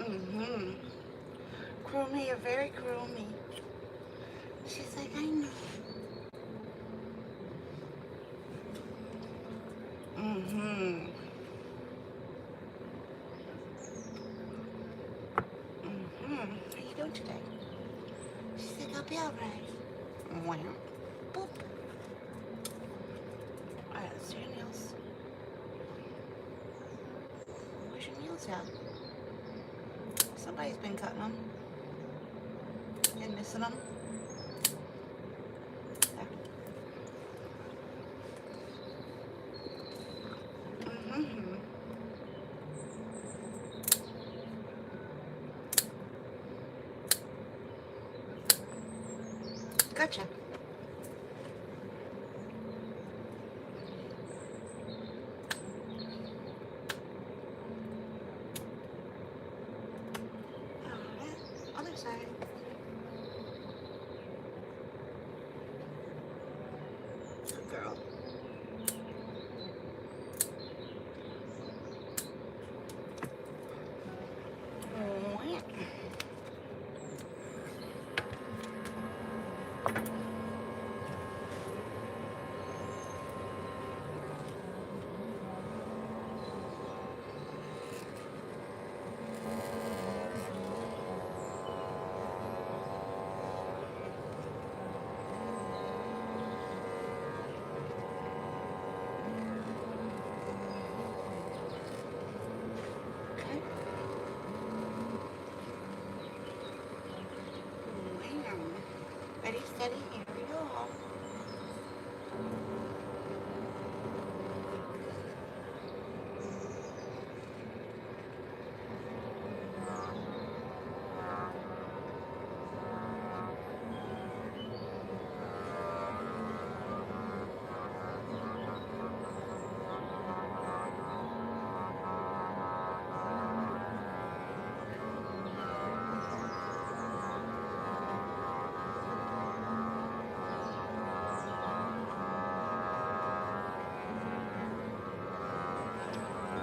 Mm-hmm. Groomy, you're very groomy. She's like, I know. Mm-hmm. Mm-hmm. How you doing today? She's like, I'll be alright. Wow. Boop. Alright, let's do your nails. Where's your nails at? Somebody's been cutting them. And missing them. Mm-hmm. Gotcha. Alright, other side. Good girl. Okay. Wow. Ready, steady, here we go.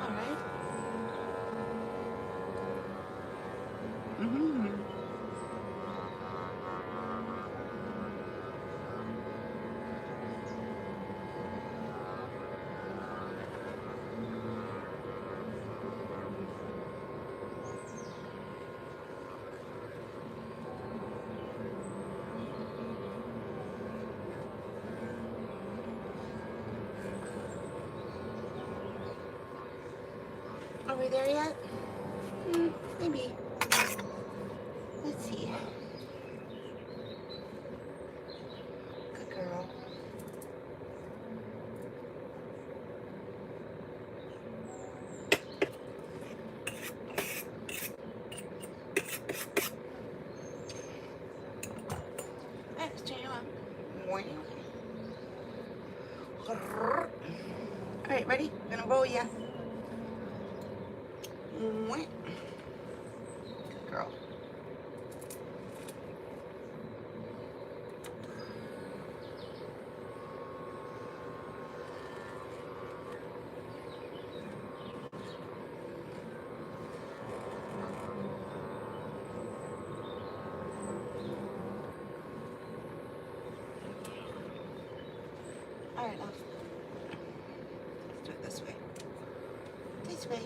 Alright. Mm-hmm. Are we there yet? Maybe. Let's see. Good girl. Alright, let's turn you on. Alright, ready? I'm gonna roll ya. Good girl. Alright, let's do it this way. This way.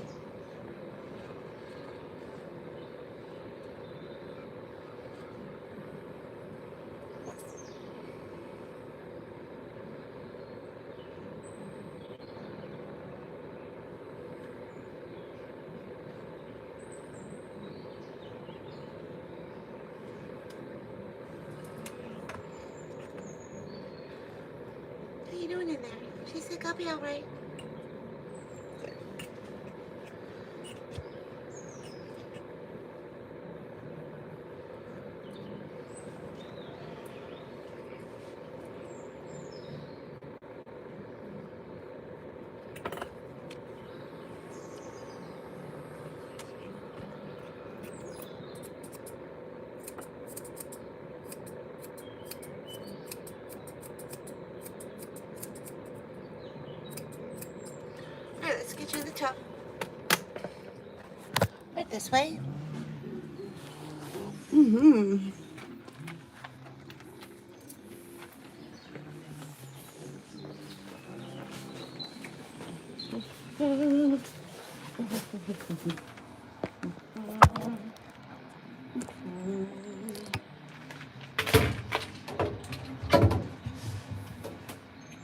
How you doing in there? She's like, I'll be alright. Alright, let's get you to the top. Right this way. Mm-hmm.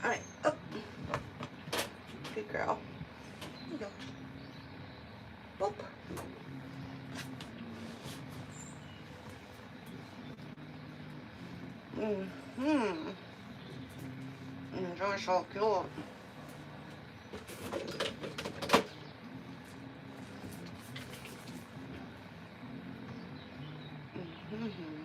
Alright, up. Good girl. There you go. Boop. Mm-hmm. You're so cute. Mm-hmm.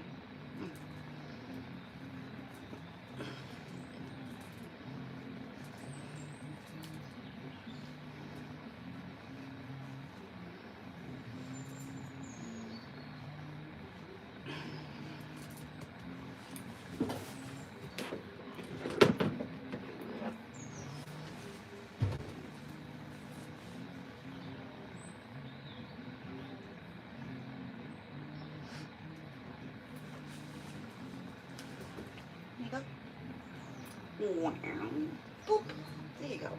There you go. Wow. Boop. There you go.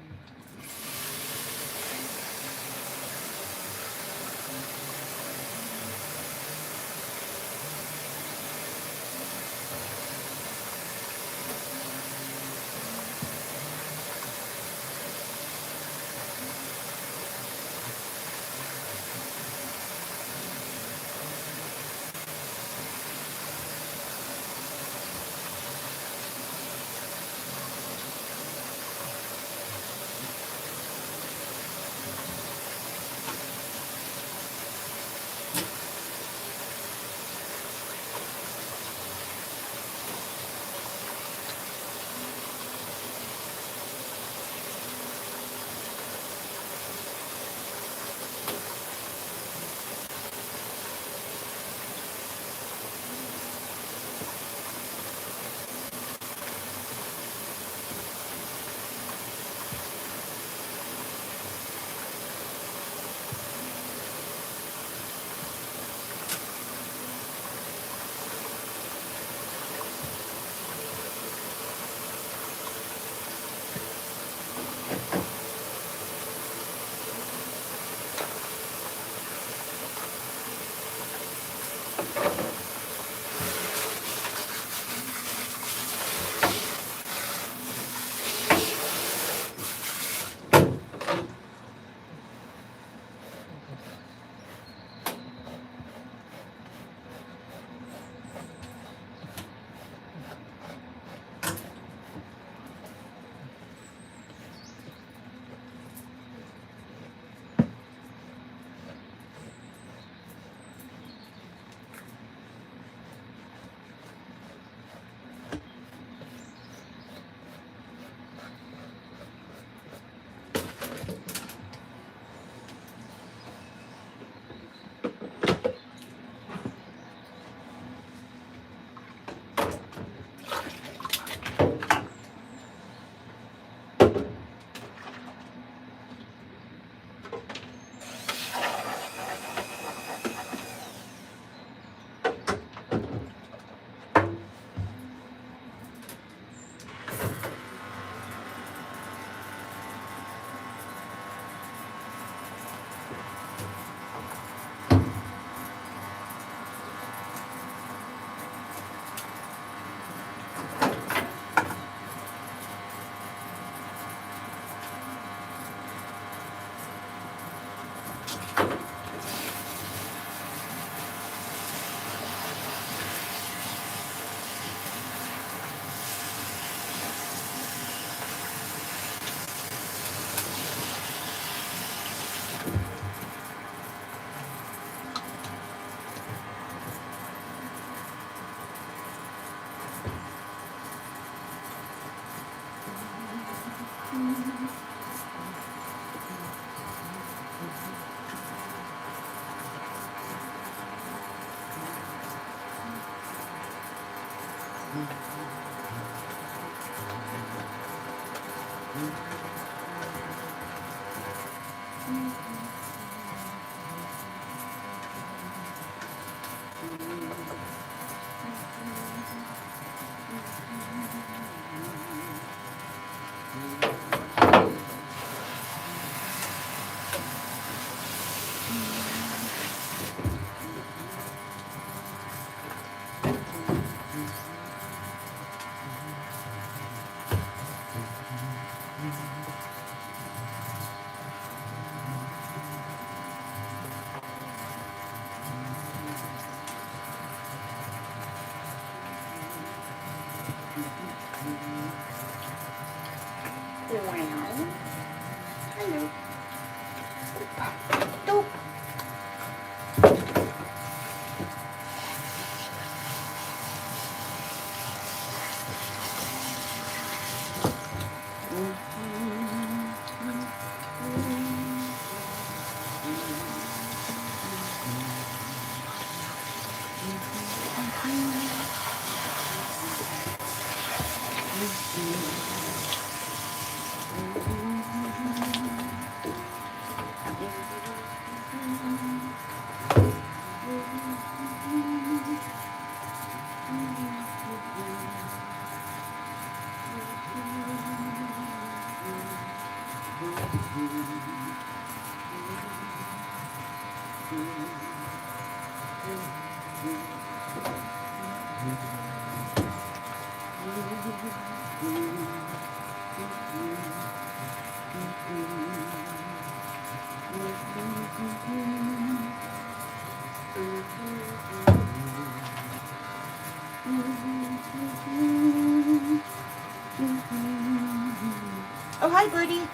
Oh, hi, Birdie.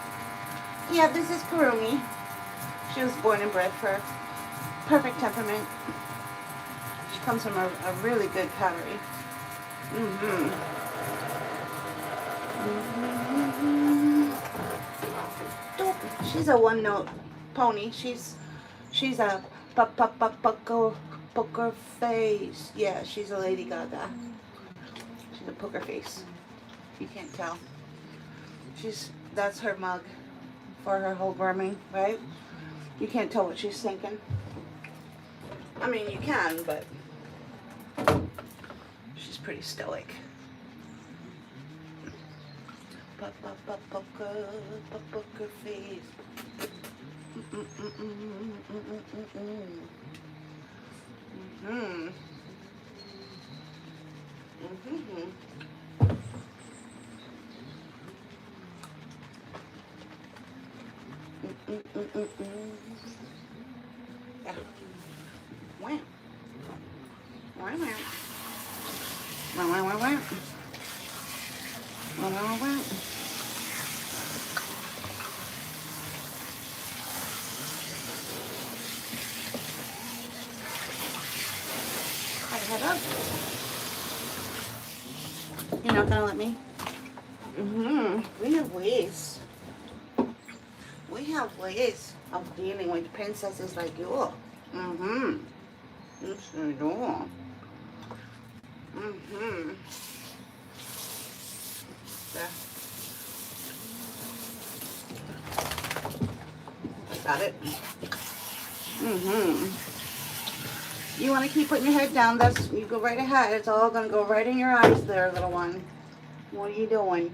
Yeah, this is Karumi. She was born and bred for perfect temperament. She comes from a really good cattery. She's a one-note pony. She's a poker face. Yeah, she's a Lady Gaga. She's a poker face. You can't tell. That's her mug for her whole grooming, right? You can't tell what she's thinking. I mean, you can, but she's pretty stoic. Poker face. Yeah. Wow. Wow. Head up. You're not gonna let me? We have ways. We have ways of dealing with princesses like you. Yes, we do. There. Got it. You want to keep putting your head down. You go right ahead. It's all going to go right in your eyes there, little one. What are you doing?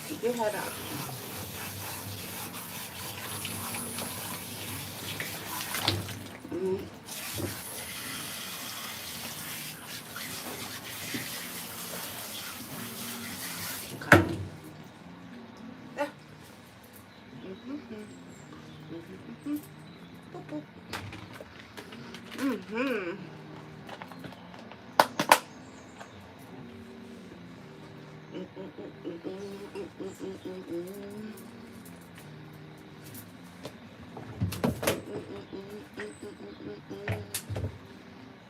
Keep your head up.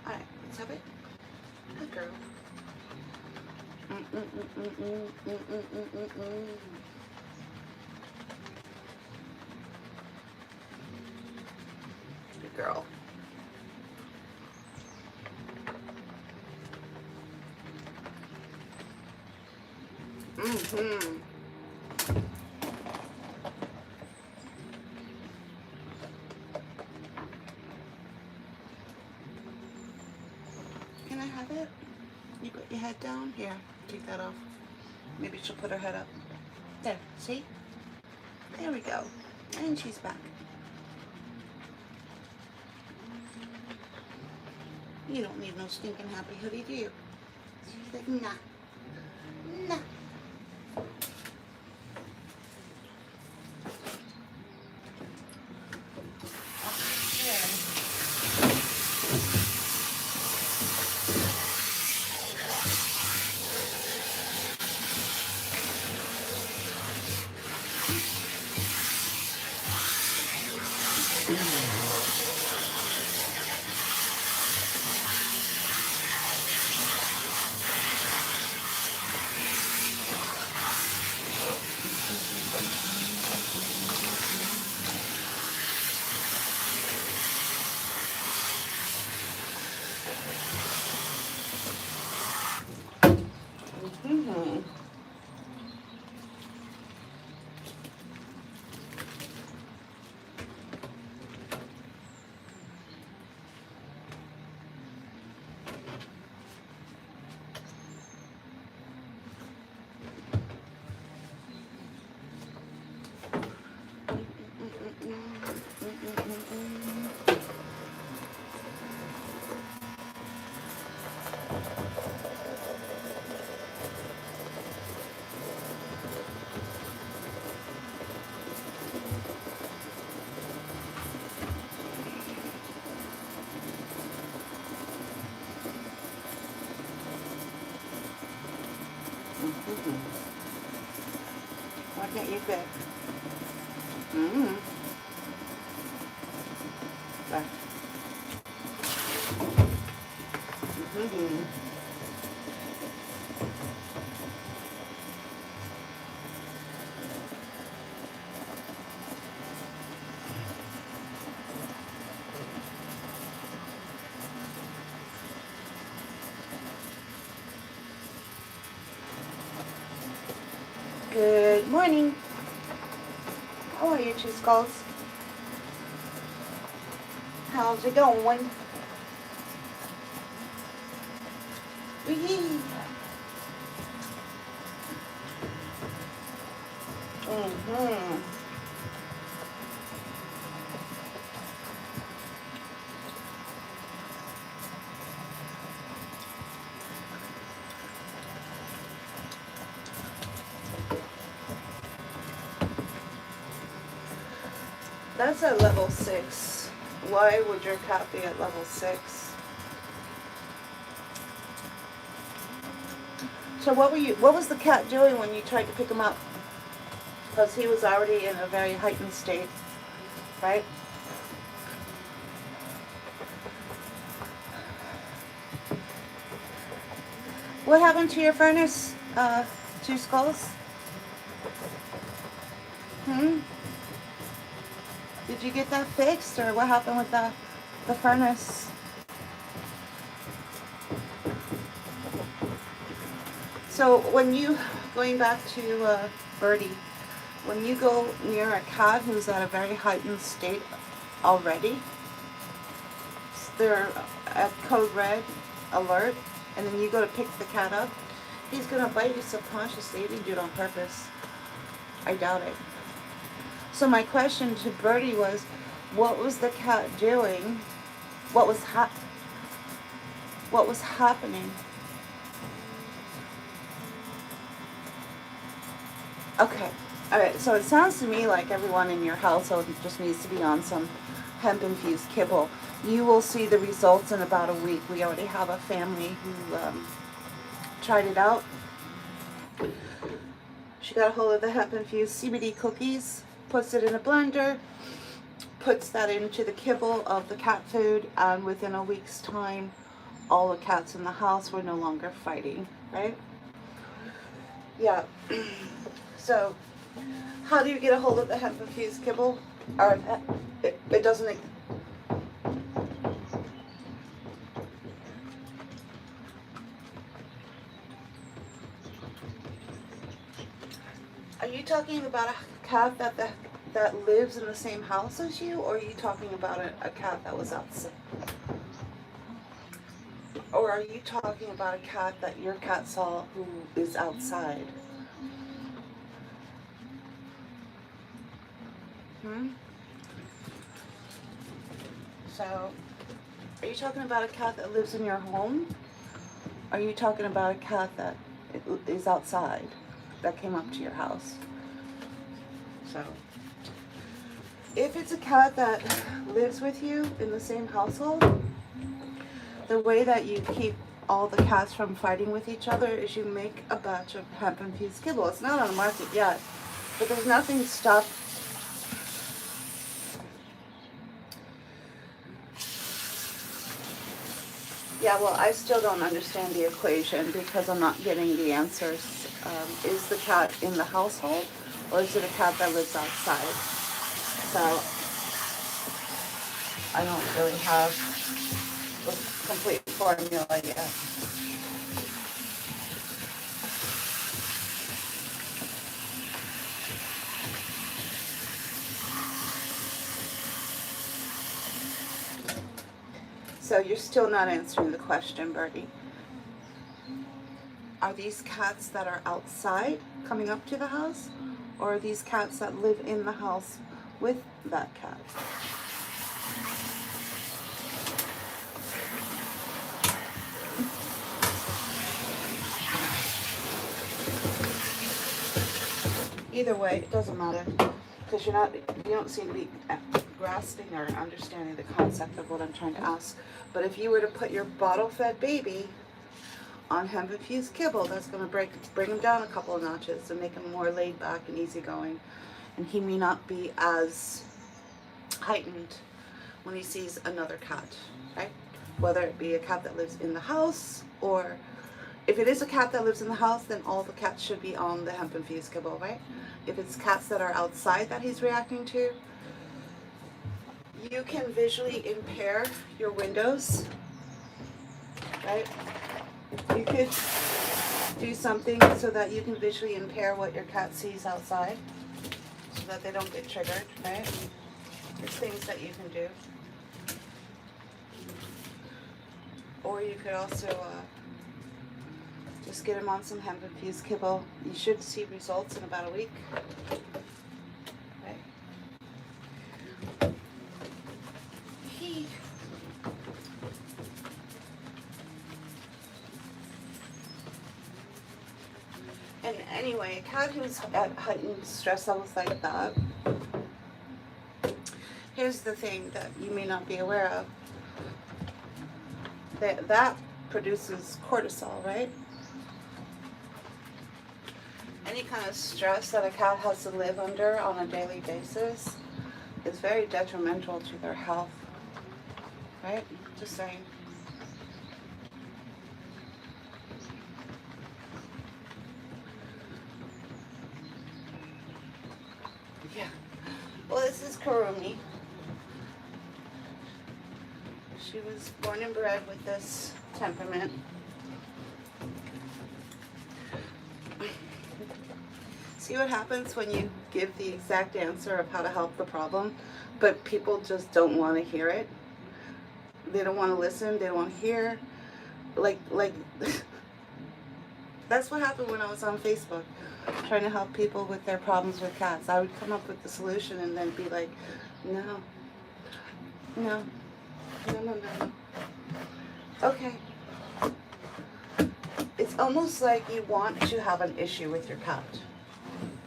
Alright, let's have it. Good girl. Good girl. Can I have it? You put your head down? Here, take that off. Maybe she'll put her head up. There, see? There we go. And she's back. You don't need no stinking happy hoodie, do you? She's like, nah. Nah. Why can't you fit? Mm-hmm. There. Mm-hmm. Good morning. How are you, two skulls? How's it going? Wee. Mm-hmm. That's at level 6. Why would your cat be at level 6? So what was the cat doing when you tried to pick him up? Because he was already in a very heightened state, right? What happened to your furnace, two skulls? Did you get that fixed, or what happened with the furnace? So when you, going back to Birdie, when you go near a cat who's at a very heightened state already, they're at code red alert, and then you go to pick the cat up, he's going to bite you subconsciously. He didn't do it on purpose. I doubt it. So my question to Birdie was, what was the cat doing? What was happening? Okay. All right. So it sounds to me like everyone in your household just needs to be on some hemp-infused kibble. You will see the results in about a week. We already have a family who tried it out. She got a hold of the hemp-infused CBD cookies, puts it in a blender, puts that into the kibble of the cat food, and within a week's time, all the cats in the house were no longer fighting, right? Yeah. So, how do you get a hold of the hemp-infused kibble? Or it doesn't... Are you talking about a cat that lives in the same house as you, or are you talking about a cat that was outside? Or are you talking about a cat that your cat saw who is outside? So, are you talking about a cat that lives in your home? Are you talking about a cat that is outside, that came up to your house? So, if it's a cat that lives with you in the same household, the way that you keep all the cats from fighting with each other is you make a batch of hemp-infused kibble. It's not on the market yet, but there's nothing stopped. Yeah, well, I still don't understand the equation because I'm not getting the answers. Is the cat in the household, or is it a cat that lives outside? So, I don't really have the complete formula yet. So you're still not answering the question, Birdie. Are these cats that are outside coming up to the house, or are these cats that live in the house with that cat? Either way, it doesn't matter, because you don't seem to be grasping or understanding the concept of what I'm trying to ask. But if you were to put your bottle-fed baby on hemp-infused kibble, that's going to bring him down a couple of notches and make him more laid back and easygoing. And he may not be as heightened when he sees another cat, right? Whether it be a cat that lives in the house, or if it is a cat that lives in the house, then all the cats should be on the hemp-infused kibble, right? If it's cats that are outside that he's reacting to, you can visually impair your windows, right? You could do something so that you can visually impair what your cat sees outside so that they don't get triggered, right? There's things that you can do. Or you could also just get him on some hemp-infused kibble. You should see results in about a week. And anyway, a cat who's at heightened stress levels like that, here's the thing that you may not be aware of. That produces cortisol, right? Any kind of stress that a cat has to live under on a daily basis is very detrimental to their health, right? Just saying. Yeah. Well, this is Karumi. She was born and bred with this temperament. See what happens when you give the exact answer of how to help the problem, but people just don't want to hear it. They don't want to listen. They don't want to hear. Like that's what happened when I was on Facebook trying to help people with their problems with cats. I would come up with the solution and then be like, no. Okay. It's almost like you want to have an issue with your cat.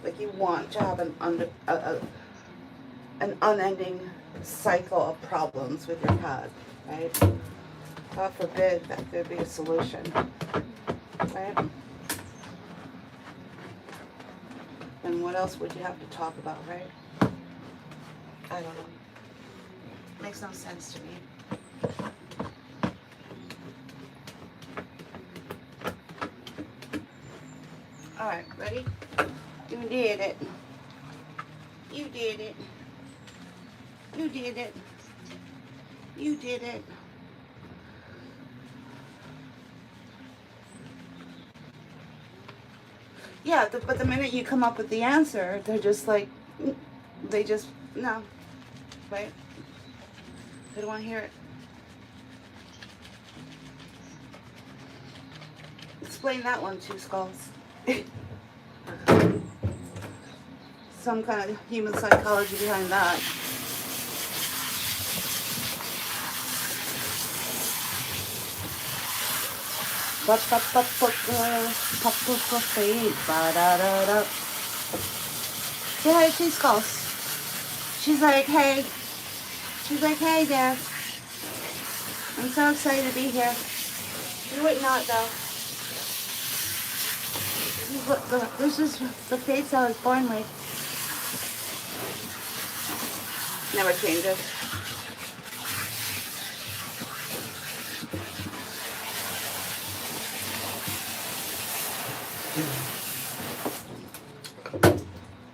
Like you want to have an unending cycle of problems with your cat, right? God forbid that there be a solution, right? And what else would you have to talk about, right? I don't know. Makes no sense to me. Alright, ready? You did it. You did it. You did it. You did it. Yeah, but the minute you come up with the answer, they're just like, no, right? They don't want to hear it. Explain that one, Two Skulls. Some kind of human psychology behind that. Say hi to Two Skulls. She's like, hey. She's like, hey there. I'm so excited to be here. You would not though. This is the face I was born with. Never changes.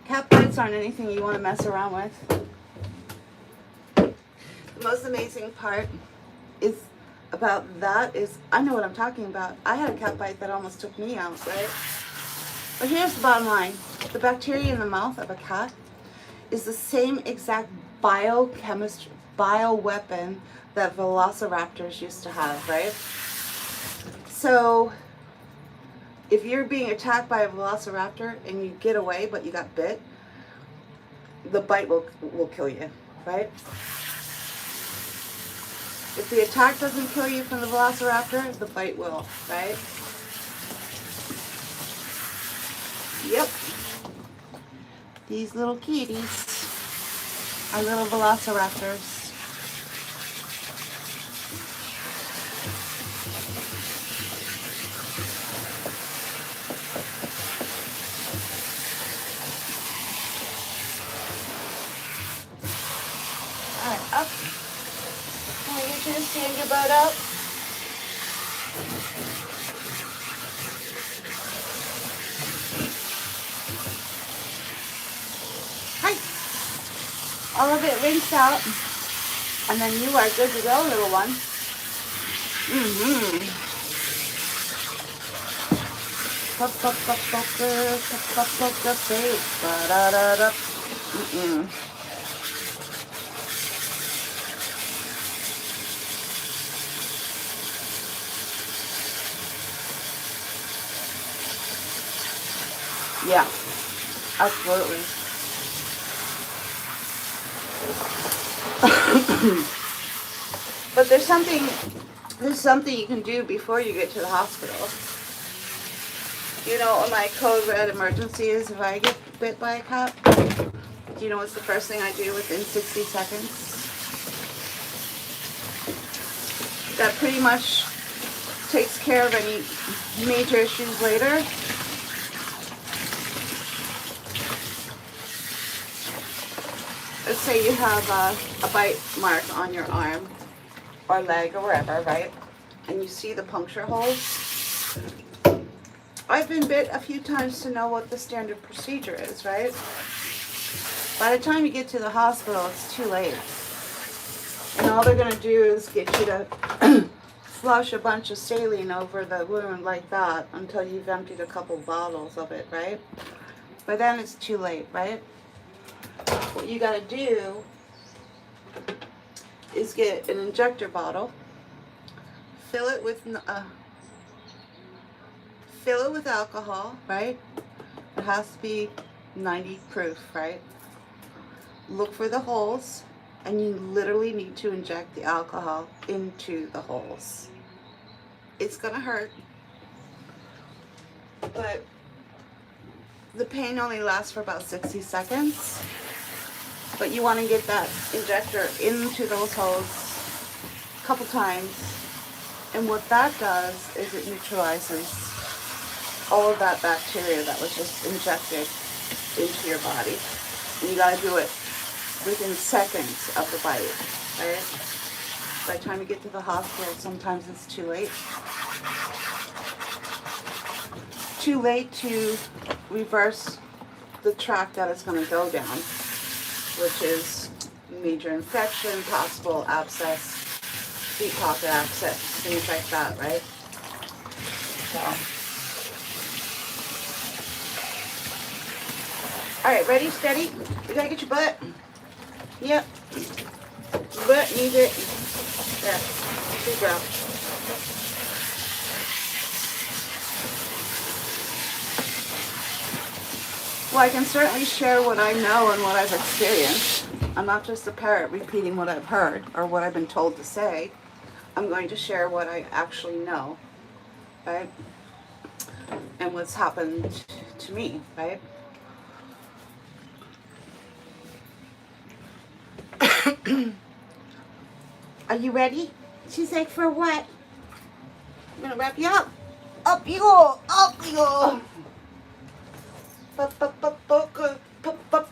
Cat bites aren't anything you want to mess around with. The most amazing part is about that is, I know what I'm talking about. I had a cat bite that almost took me out, right? But here's the bottom line. The bacteria in the mouth of a cat is the same exact bioweapon that velociraptors used to have, right? So if you're being attacked by a velociraptor and you get away but you got bit, the bite will kill you, right? If the attack doesn't kill you from the velociraptor, the bite will, right? Yep. These little kitties are little velociraptors. up. Can we get you to stand your butt up? Hi. All of it rinsed out. And then you are good to go, little one. Poker face. Ba-da-da-da. Yeah, absolutely. But there's something you can do before you get to the hospital. You know what my code red emergency is if I get bit by a cat? Do you know what's the first thing I do within 60 seconds? That pretty much takes care of any major issues later. Let's say you have a bite mark on your arm or leg or wherever, right? And you see the puncture holes. I've been bit a few times to know what the standard procedure is, right? By the time you get to the hospital, it's too late. And all they're going to do is get you to flush a bunch of saline over the wound like that until you've emptied a couple bottles of it, right? But then it's too late, right? What you got to do is get an injector bottle, fill it with alcohol, right? It has to be 90 proof, right? Look for the holes, and you literally need to inject the alcohol into the holes. It's gonna hurt, but the pain only lasts for about 60 seconds. But you want to get that injector into those holes a couple times. And what that does is it neutralizes all of that bacteria that was just injected into your body. And you got to do it within seconds of the bite, right? By the time you get to the hospital, sometimes it's too late. Too late to reverse the track that it's going to go down, which is major infection, possible abscess, deep pocket abscess, things like that, right? So, all right, ready, steady? You gotta get your butt. Yep. Your butt needs it. There. Good girl. Well, I can certainly share what I know and what I've experienced. I'm not just a parrot repeating what I've heard or what I've been told to say. I'm going to share what I actually know, right? And what's happened to me, right? Are you ready? She's like, for what? I'm gonna wrap you up. Up you go, up you go.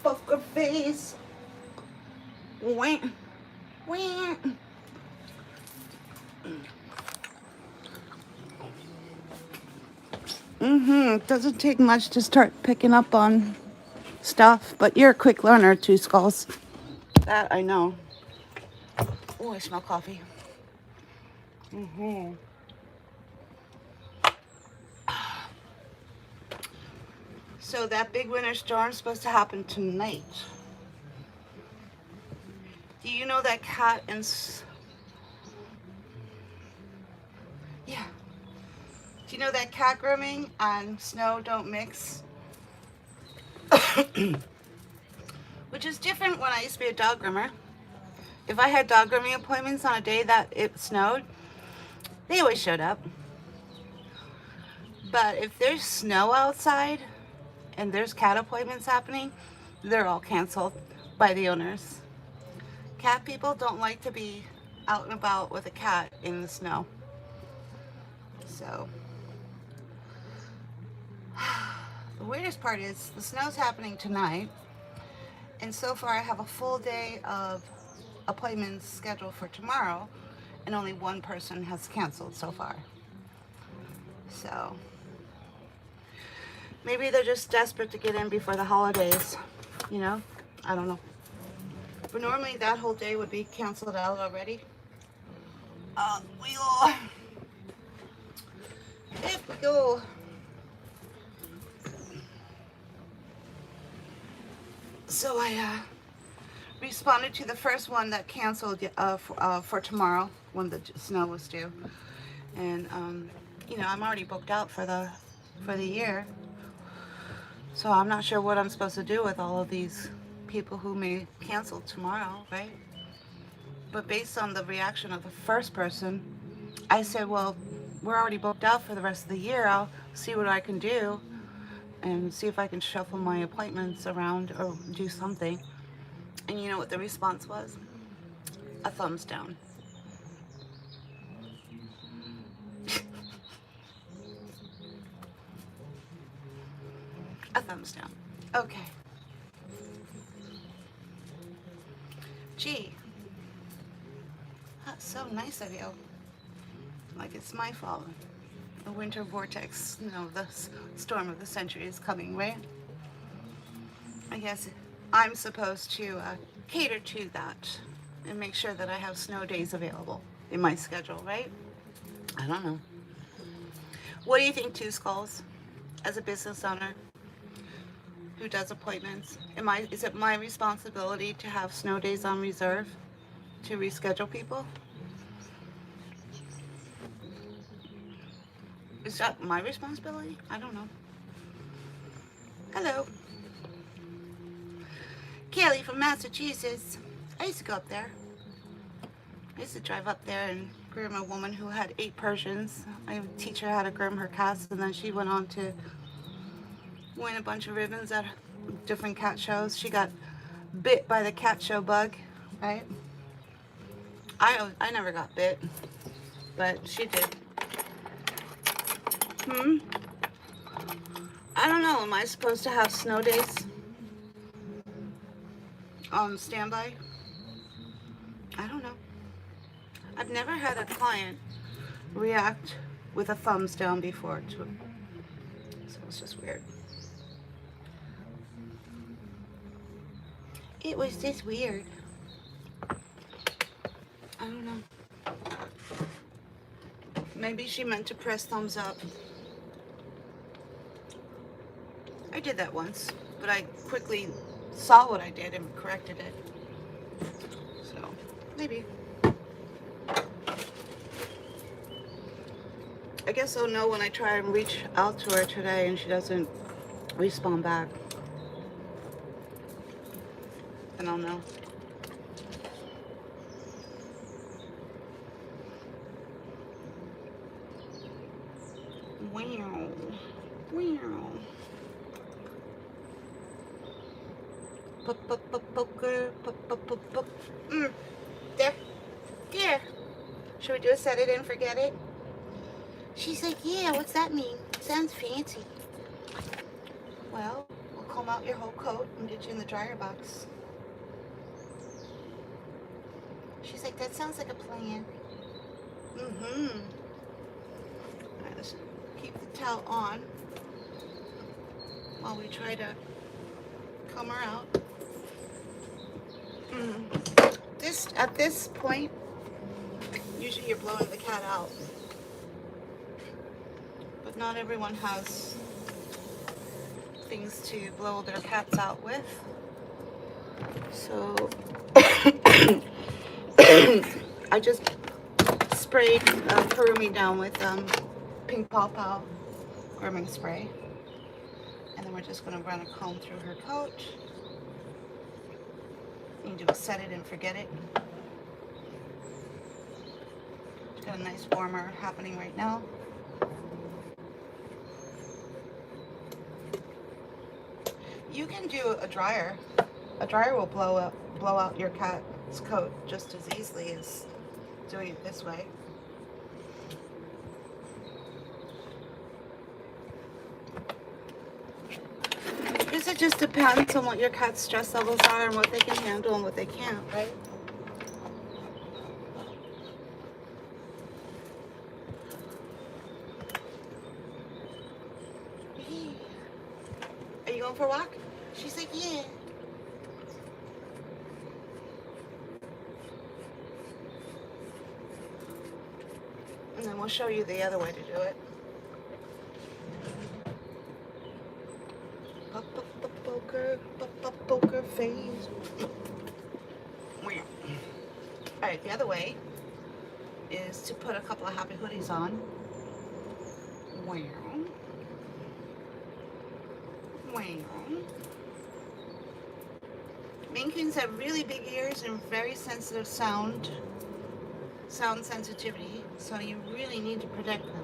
Poker face. Wah, wah. Doesn't take much to start picking up on stuff, but you're a quick learner, Two Skulls. That I know. Oh, I smell coffee. So that big winter storm is supposed to happen tonight. Do you know that cat and... Yeah. Do you know that cat grooming and snow don't mix? Which is different when I used to be a dog groomer. If I had dog grooming appointments on a day that it snowed, they always showed up. But if there's snow outside and there's cat appointments happening, they're all canceled by the owners. Cat people don't like to be out and about with a cat in the snow. So, the weirdest part is the snow's happening tonight. And so far I have a full day of appointments scheduled for tomorrow, and only one person has canceled so far. So maybe they're just desperate to get in before the holidays, you know? I don't know. But normally that whole day would be canceled out already. If we go. So I responded to the first one that canceled for tomorrow when the snow was due. And, you know, I'm already booked out for the year. So I'm not sure what I'm supposed to do with all of these people who may cancel tomorrow, right? But based on the reaction of the first person, I said, well, we're already booked out for the rest of the year. I'll see what I can do and see if I can shuffle my appointments around or do something. And you know what the response was? A thumbs down. A thumbs down. Okay. Gee, that's so nice of you. Like it's my fault. The winter vortex, you know, the storm of the century is coming, right? I guess I'm supposed to cater to that and make sure that I have snow days available in my schedule, right? I don't know. What do you think, Two Skulls, as a business owner who does appointments? Is it my responsibility to have snow days on reserve to reschedule people? Is that my responsibility? I don't know. Hello. Kelly from Massachusetts. I used to go up there. I used to drive up there and groom a woman who had 8 Persians. I would teach her how to groom her cats, and then she went on to win a bunch of ribbons at different cat shows. She got bit by the cat show bug, right? I never got bit, but she did. I don't know. Am I supposed to have snow days on standby? I don't know. I've never had a client react with a thumbs down before to it. So it's just weird. It was just weird. I don't know. Maybe she meant to press thumbs up. I did that once, but I quickly saw what I did and corrected it. So, maybe. I guess I'll know when I try and reach out to her today and she doesn't respond back. Then I'll know. Wow. Wow. Poker. There. There. Should we do a set it and forget it? She's like, yeah, what's that mean? Sounds fancy. Well, we'll comb out your whole coat and get you in the dryer box. She's like, that sounds like a plan. Alright, let's keep the towel on while we try to comb her out. At this point, usually you're blowing the cat out. But not everyone has things to blow their cats out with. So I just sprayed Kurumi down with Pink Paw Paw grooming spray. And then we're just going to run a comb through her coat. You can do a set it and forget it. She's got a nice warmer happening right now. You can do a dryer. A dryer will blow out your cat's coat just as easily as doing it this way. I guess it just depends on what your cat's stress levels are and what they can handle and what they can't, right? going for a walk? She's like, yeah. And then we'll show you the other way to do it. Poker face. Alright, the other way is to put a couple of happy hoodies on. Maine Coons have really big ears and very sensitive sound sensitivity, so you really need to protect them.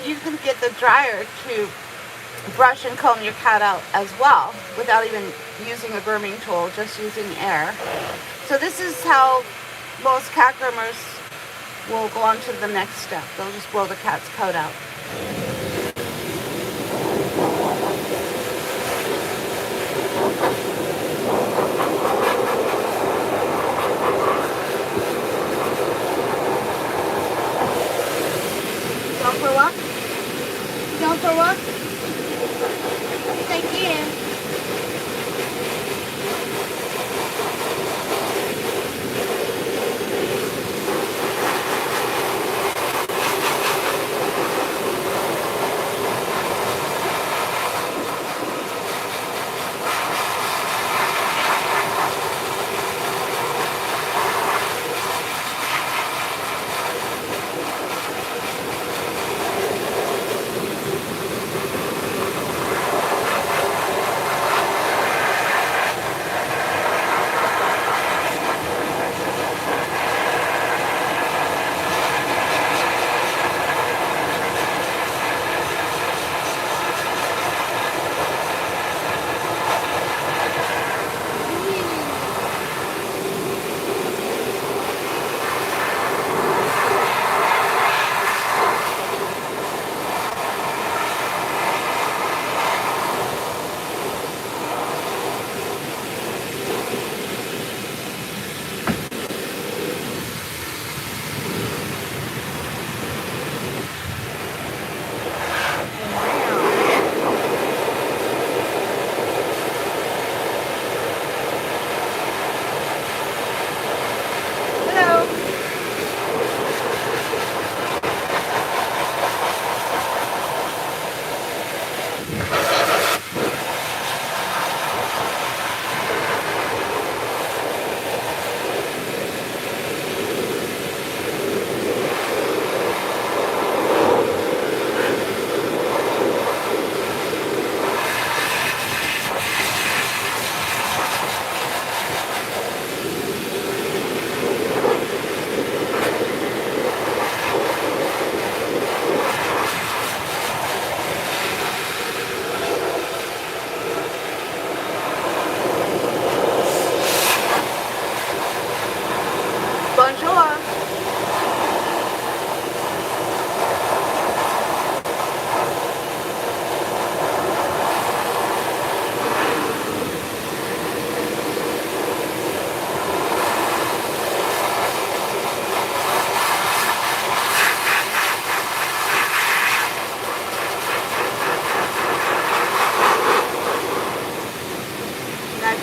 You can get the dryer to brush and comb your cat out as well without even using a grooming tool, just using air. So this is how most cat groomers will go on to the next step. They'll just blow the cat's coat out. Going for a walk? Going for a walk? Thank you.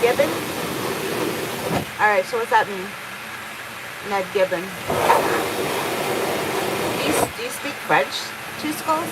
Gibbon? Alright, so what's that mean? Ned Gibbon. Do you speak French, Two Skulls?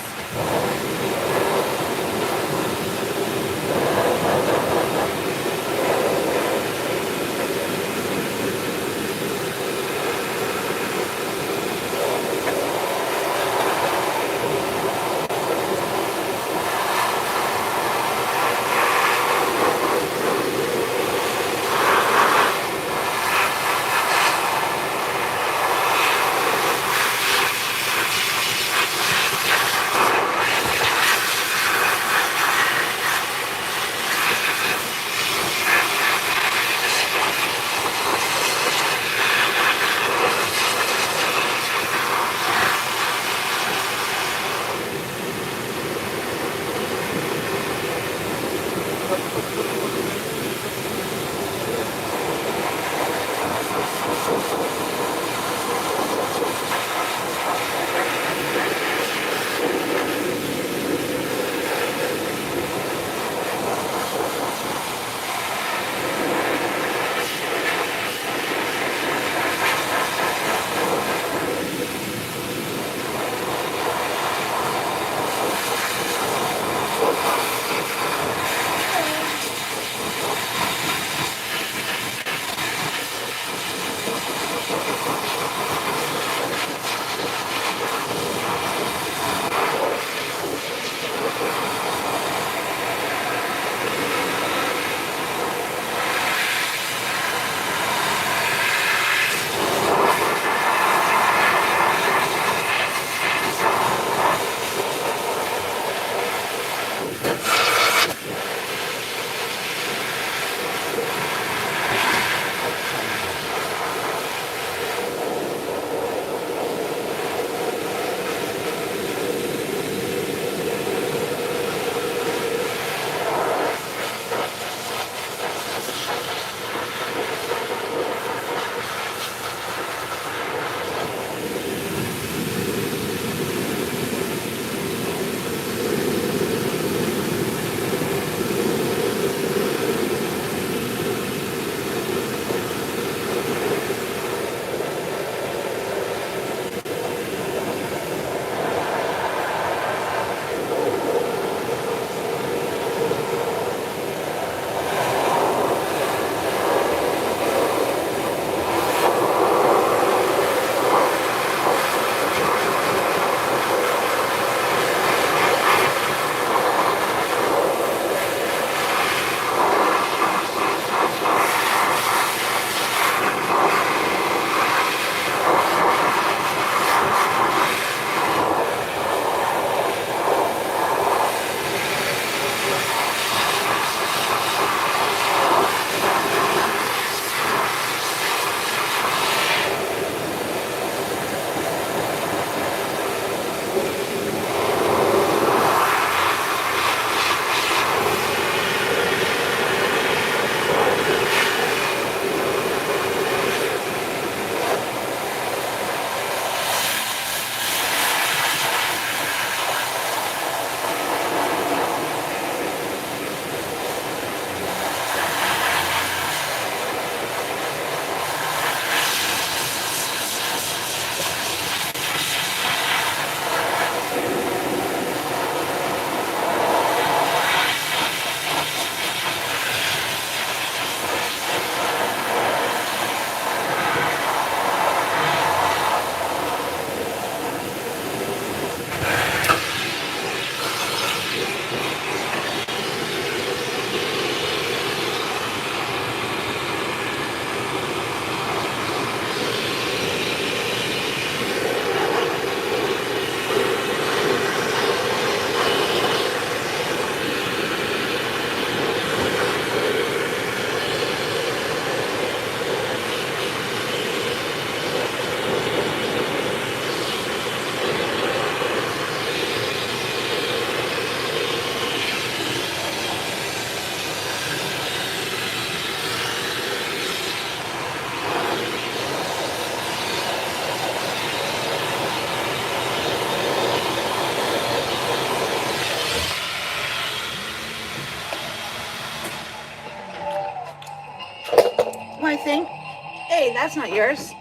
Hey, that's not yours.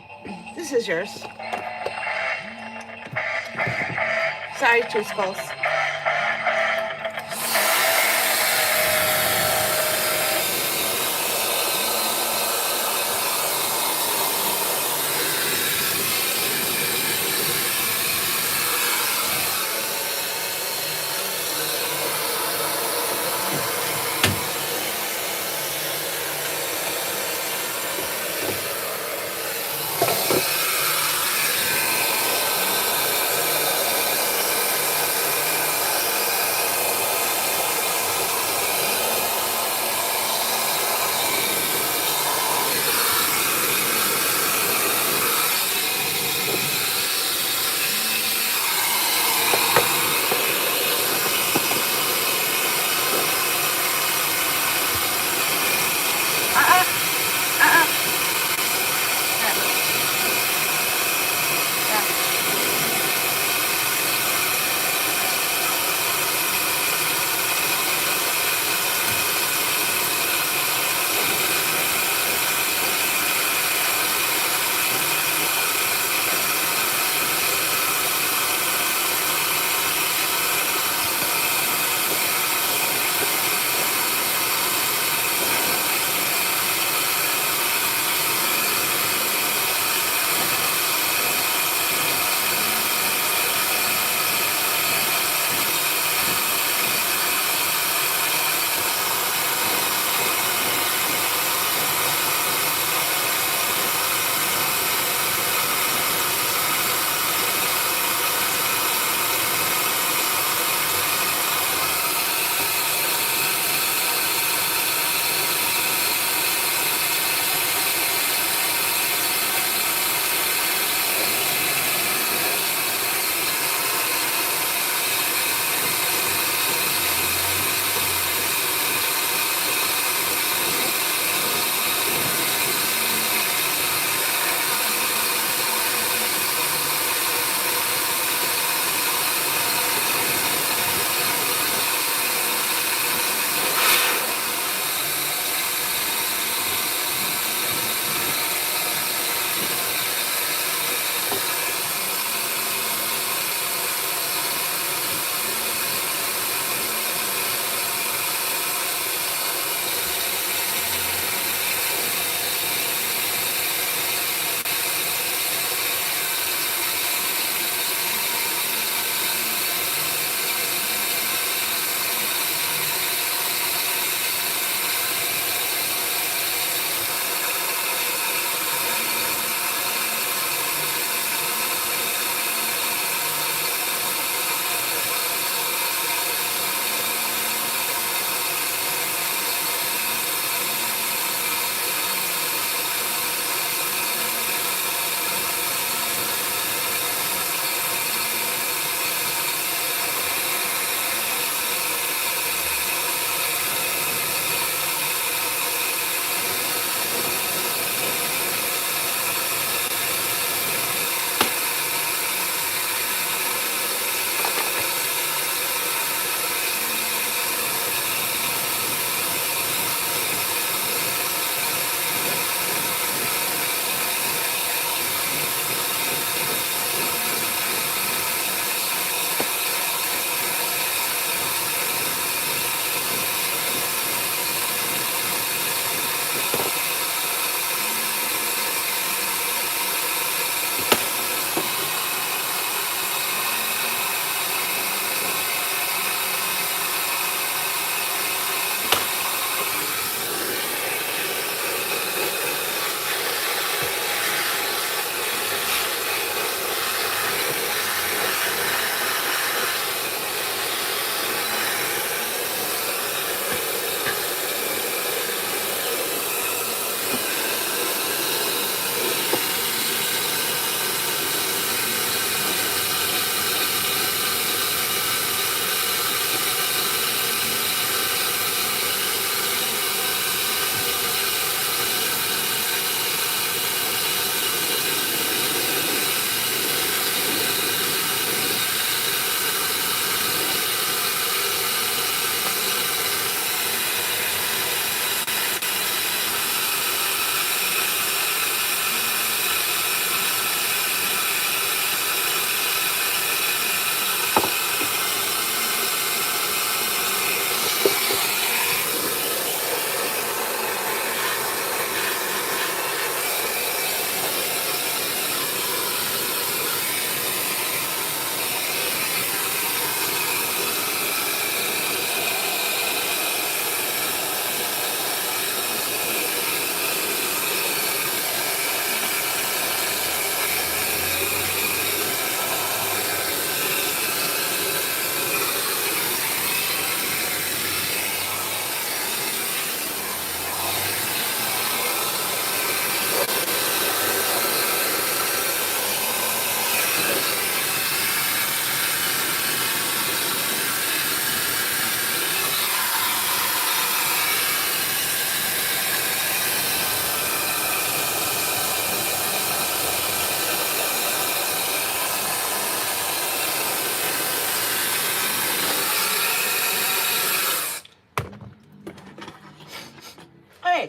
This is yours. Sorry, two skulls.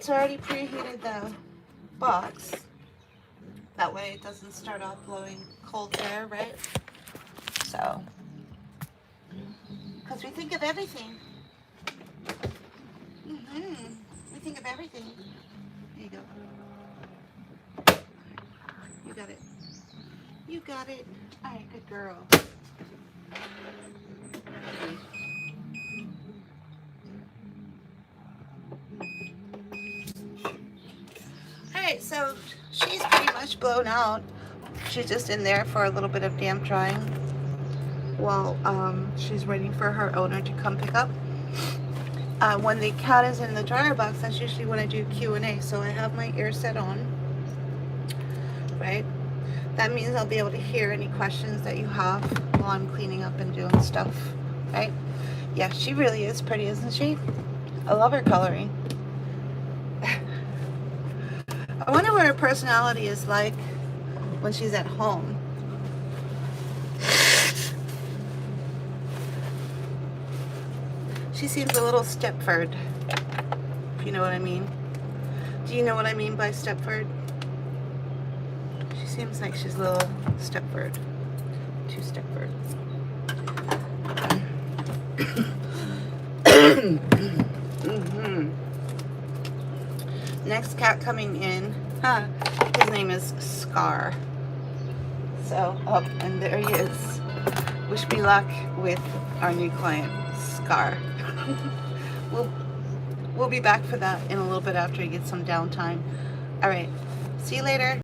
it's already preheated the box. That way it doesn't start off blowing cold air, right? So, because we think of everything. We think of everything. There you go. You got it. You got it. All right, good girl. Alright, so she's pretty much blown out. She's just in there for a little bit of damp drying while she's waiting for her owner to come pick up. When the cat is in the dryer box, that's usually when I do Q&A. So I have my ear set on, right? That means I'll be able to hear any questions that you have while I'm cleaning up and doing stuff, right? Yeah, she really is pretty, isn't she? I love her coloring. I wonder what her personality is like when she's at home. She seems a little Stepford, if you know what I mean. Do you know what I mean by Stepford? She seems like she's a little Stepford. Too Stepford. Next cat coming in, his name is Scar. So, oh, and there he is. Wish me luck with our new client, Scar. We'll be back for that in a little bit after he gets some downtime. All right, see you later.